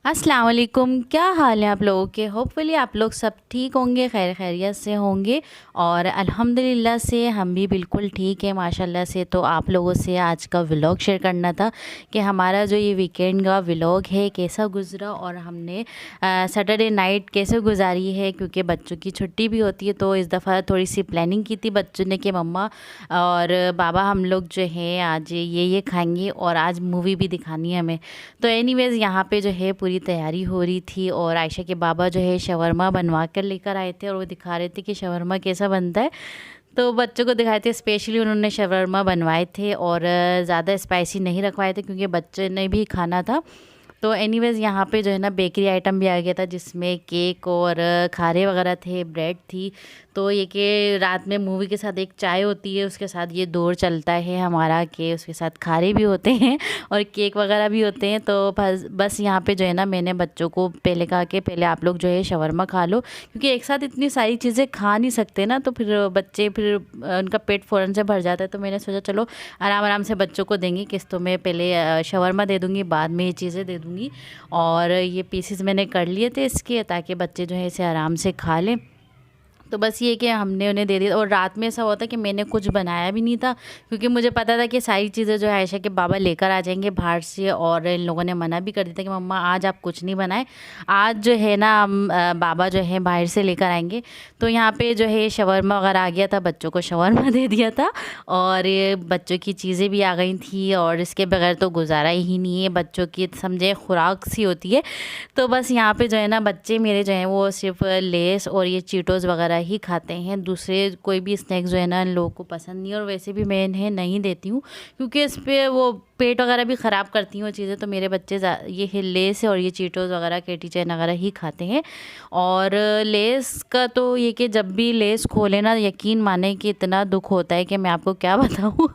अस्सलाम वालेकुम। क्या हाल है आप लोगों के? होपफुली आप लोग सब ठीक होंगे, खैर खैरियत से होंगे। और अल्हम्दुलिल्लाह से हम भी बिल्कुल ठीक है माशाल्लाह से। तो आप लोगों से आज का व्लॉग शेयर करना था कि हमारा जो ये वीकेंड का व्लॉग है कैसा गुज़रा और हमने सैटरडे नाइट कैसे गुजारी है, क्योंकि बच्चों की छुट्टी भी होती है। तो इस दफ़ा थोड़ी सी प्लानिंग की थी बच्चों ने कि मम्मा और बाबा हम लोग जो है आज ये खाएंगे और आज मूवी भी दिखानी है हमें। तो एनीवेज़ यहाँ पे जो है पूरी तैयारी हो रही थी और आयशा के बाबा जो है शवरमा बनवा कर लेकर आए थे और वो दिखा रहे थे कि शवरमा कैसा बनता है। तो बच्चों को दिखाए थे, स्पेशली उन्होंने शवरमा बनवाए थे और ज़्यादा स्पाइसी नहीं रखवाए थे क्योंकि बच्चे ने भी खाना था। तो एनीवेज़ यहाँ पे जो है ना बेकरी आइटम भी आ गया था जिसमें केक और खारे वगैरह थे, ब्रेड थी। तो ये कि रात में मूवी के साथ एक चाय होती है, उसके साथ ये दौर चलता है हमारा कि उसके साथ खारे भी होते हैं और केक वगैरह भी होते हैं। तो बस यहाँ पे जो है ना मैंने बच्चों को पहले कहा कि पहले आप लोग जो है शवरमा खा लो, क्योंकि एक साथ इतनी सारी चीज़ें खा नहीं सकते ना, तो फिर बच्चे फिर उनका पेट फ़ौरन से भर जाता है। तो मैंने सोचा चलो आराम आराम से बच्चों को देंगे किस्तों में, पहले शवरमा दे दूँगी, बाद में ये चीज़ें दे दूँगी। और ये पीसेस मैंने कर लिए थे इसके, ताकि बच्चे जो है इसे आराम से खा लें। तो बस ये कि हमने उन्हें दे दिया। और रात में ऐसा हुआ था कि मैंने कुछ बनाया भी नहीं था, क्योंकि मुझे पता था कि सारी चीज़ें जो है आयशा के बाबा लेकर आ जाएंगे बाहर से। और इन लोगों ने मना भी कर दिया था कि मम्मा आज आप कुछ नहीं बनाए, आज जो है ना हम बाबा जो है बाहर से लेकर आएंगे। तो यहाँ पे जो है शवरमा वगैरह आ गया था, बच्चों को शवरमा दे दिया था और ये बच्चों की चीज़ें भी आ गई थी। और इसके बगैर तो गुजारा ही नहीं है, बच्चों की समझे खुराक सी होती है। तो बस यहाँ पे जो है ना बच्चे मेरे जो हैं वो सिर्फ लेस और ये चीटोज़ वगैरह ही खाते हैं, दूसरे कोई भी स्नैक्स जो है ना इन लोगों को पसंद नहीं है। और वैसे भी मैं इन्हें नहीं देती हूँ क्योंकि इस पे वो पेट वगैरह भी ख़राब करती हैं वो चीज़ें। तो मेरे बच्चे ये लेस और ये चीटोज़ वगैरह केटी चैन वगैरह ही खाते हैं। और लेस का तो ये कि जब भी लेस खोले ना, यकीन माने कि इतना दुख होता है कि मैं आपको क्या बताऊँ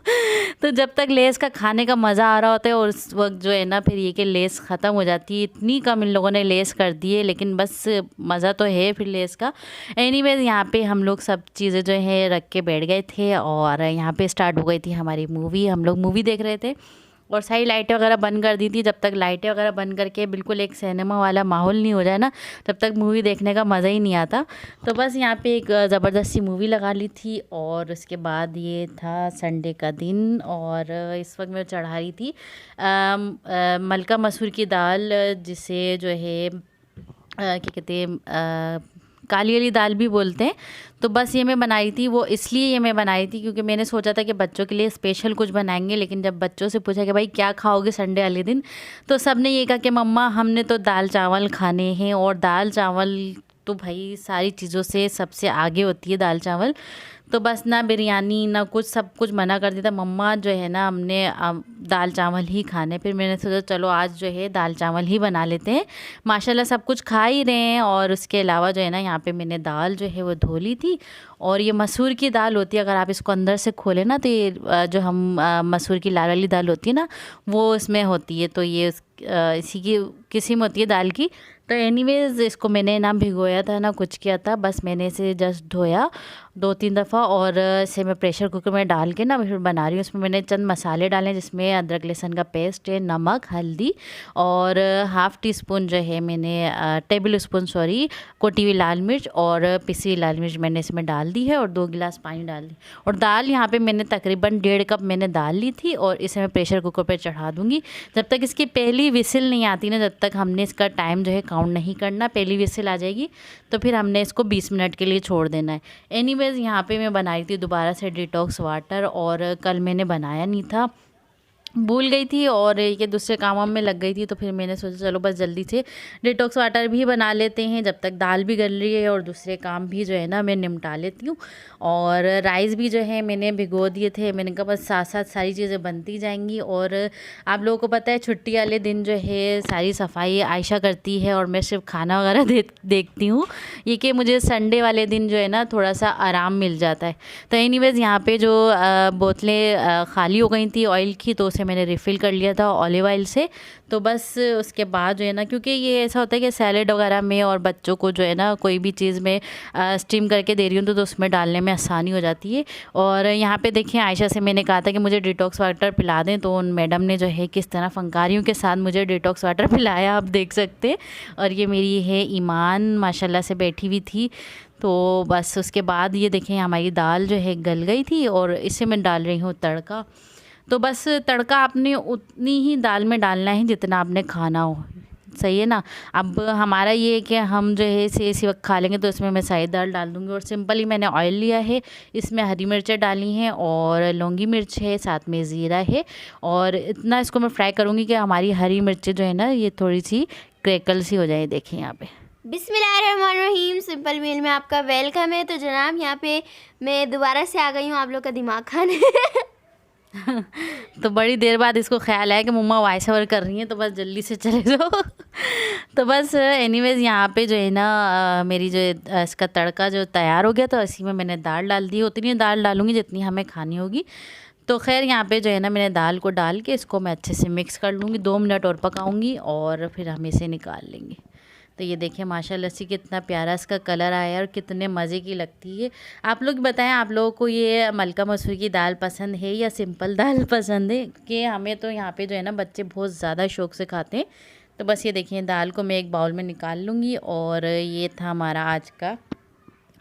तो जब तक लेस का खाने का मज़ा आ रहा होता है और उस वक्त जो है ना फिर ये कि लेस ख़त्म हो जाती है। इतनी कम इन लोगों ने लेस कर दी है, लेकिन बस मज़ा तो है फिर लेस का। एनीवेज़ यहाँ पे हम लोग सब चीज़ें जो है रख के बैठ गए थे और यहाँ पे स्टार्ट हो गई थी हमारी मूवी। हम लोग मूवी देख रहे थे और सारी लाइटें वगैरह बंद कर दी थी। जब तक लाइटें वगैरह बंद करके बिल्कुल एक सिनेमा वाला माहौल नहीं हो जाए ना, तब तक मूवी देखने का मज़ा ही नहीं आता। तो बस यहाँ पे एक ज़बरदस्ती मूवी लगा ली थी। और उसके बाद ये था संडे का दिन और इस वक्त मैं चढ़ा रही थी मलका मसूर की दाल, जिसे जो है क्या कहते हैं काली वाली दाल भी बोलते हैं। तो बस ये मैं बनाई थी, वो इसलिए ये मैं बनाई थी क्योंकि मैंने सोचा था कि बच्चों के लिए स्पेशल कुछ बनाएंगे। लेकिन जब बच्चों से पूछा कि भाई क्या खाओगे संडे वाले दिन, तो सब ने ये कहा कि मम्मा हमने तो दाल चावल खाने हैं। और दाल चावल तो भाई सारी चीज़ों से सबसे आगे होती है दाल चावल। तो बस ना बिरयानी ना कुछ, सब कुछ मना कर दिया था। मम्मा जो है ना हमने दाल चावल ही खाने। फिर मैंने सोचा चलो आज जो है दाल चावल ही बना लेते हैं। माशाल्लाह सब कुछ खा ही रहे हैं। और उसके अलावा जो है ना यहाँ पे मैंने दाल जो है वो धो ली थी। और ये मसूर की दाल होती है, अगर आप इसको अंदर से खोलें ना तो ये जो हम मसूर की लाल वाली दाल होती है ना वो इसमें होती है। तो ये इसी की किस्म होती है दाल की। तो एनीवेज़ इसको मैंने ना भिगोया था ना कुछ किया था, बस मैंने इसे जस्ट धोया 2-3 दफ़ा और इसे मैं प्रेशर कुकर में डाल के ना फिर बना रही हूँ। उसमें मैंने चंद मसाले डाले जिसमें अदरक लहसुन का पेस्ट है, नमक, हल्दी और हाफ़ टी स्पून जो है मैंने टेबल स्पून सॉरी कुटी हुई लाल मिर्च और पिसी हुई लाल मिर्च मैंने इसमें डाल दी है और 2 गिलास पानी डाल दी। और दाल यहाँ पे मैंने तकरीबन 1.5 कप मैंने दाल ली थी और इसे मैं प्रेशर कुकर पर चढ़ा दूँगी। जब तक इसकी पहली विसिल नहीं आती ना, जब तक हमने इसका टाइम जो है काउंट नहीं करना। पहली विसिल आ जाएगी तो फिर हमने इसको 20 मिनट के लिए छोड़ देना है। एनीवेज़ यहाँ पे मैं बनाई थी दोबारा से डिटॉक्स वाटर और कल मैंने बनाया नहीं था, भूल गई थी और ये दूसरे कामों में लग गई थी। तो फिर मैंने सोचा चलो बस जल्दी से डिटॉक्स वाटर भी बना लेते हैं जब तक दाल भी गल रही है और दूसरे काम भी जो है ना मैं निपटा लेती हूँ। और राइस भी जो है मैंने भिगो दिए थे, मैंने कहा बस साथ साथ सारी चीज़ें बनती जाएंगी। और आप लोगों को पता है छुट्टी वाले दिन जो है सारी सफाई आयशा करती है और मैं सिर्फ खाना वगैरह देखती हूँ। ये कि मुझे संडे वाले दिन जो है ना थोड़ा सा आराम मिल जाता है। तो एनीवेज़ यहाँ पे जो बोतलें खाली हो गई थी ऑयल की, तो उसे मैंने रिफ़िल कर लिया था ऑलिव ऑयल से। तो बस उसके बाद जो है ना, क्योंकि ये ऐसा होता है कि सैलेड वगैरह में और बच्चों को जो है ना कोई भी चीज़ में स्टीम करके दे रही हूँ तो उसमें डालने में आसानी हो जाती है। और यहाँ पे देखिए आयशा से मैंने कहा था कि मुझे डिटॉक्स वाटर पिला दें, तो उन मैडम ने जो है किस तरह फंकारियों के साथ मुझे डिटॉक्स वाटर पिलाया, आप देख सकते हैं। और ये मेरी है ईमान, माशाल्लाह से बैठी हुई थी। तो बस उसके बाद ये देखें हमारी दाल जो है गल गई थी और इसे मैं डाल रही हूँ तड़का। तो बस तड़का आपने उतनी ही दाल में डालना है जितना आपने खाना हो, सही है ना। अब हमारा ये है कि हम जो है इसी वक्त खा लेंगे, तो इसमें मैं साई दाल डाल दूँगी। और सिंपल ही मैंने ऑयल लिया है, इसमें हरी मिर्चें डाली हैं और लौंगी मिर्च है, साथ में ज़ीरा है। और इतना इसको मैं फ्राई करूँगी कि हमारी हरी मिर्चें जो है ना ये थोड़ी सी क्रैकल सी हो जाए। देखिए यहाँ पे बिस्मिल्लाहिर्रहमानिर्रहीम, सिंपल मील में आपका वेलकम है। तो जनाब यहाँ पे मैं दोबारा से आ गई हूँ आप लोग का दिमाग खाने। तो बड़ी देर बाद इसको ख्याल आया कि मम्मा वॉइस ओवर कर रही हैं, तो बस जल्दी से चले जाओ। तो बस एनीवेज़ यहाँ पे जो है ना मेरी जो इसका तड़का जो तैयार हो गया, तो इसी में मैंने दाल डाल दी। उतनी दाल डालूँगी जितनी हमें खानी होगी। तो खैर यहाँ पे जो है ना मैंने दाल को डाल के इसको मैं अच्छे से मिक्स कर लूँगी, 2 मिनट और पकाऊँगी और फिर हम इसे निकाल लेंगे। तो ये देखिए माशाल्लाह से कितना प्यारा इसका कलर आया है और कितने मज़े की लगती है। आप लोग बताएं, आप लोगों को ये मलका मसूर की दाल पसंद है या सिंपल दाल पसंद है? कि हमें तो यहाँ पे जो है ना बच्चे बहुत ज़्यादा शौक़ से खाते हैं। तो बस ये देखिए दाल को मैं एक बाउल में निकाल लूँगी। और ये था हमारा आज का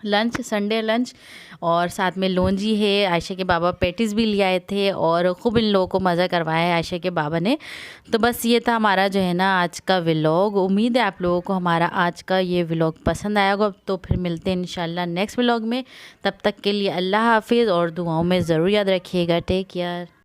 लंच, संडे लंच। और साथ में लौंजी है, आयशा के बाबा पैटीज़ भी ले आए थे और ख़ूब इन लोगों को मज़ा करवाया है आयशा के बाबा ने। तो बस ये था हमारा जो है ना आज का व्लॉग। उम्मीद है आप लोगों को हमारा आज का ये व्लॉग पसंद आया होगा। तो फिर मिलते हैं इंशाल्लाह नेक्स्ट व्लॉग में। तब तक के लिए अल्लाह हाफिज़ और दुआओं में ज़रूर याद रखिएगा। Take care.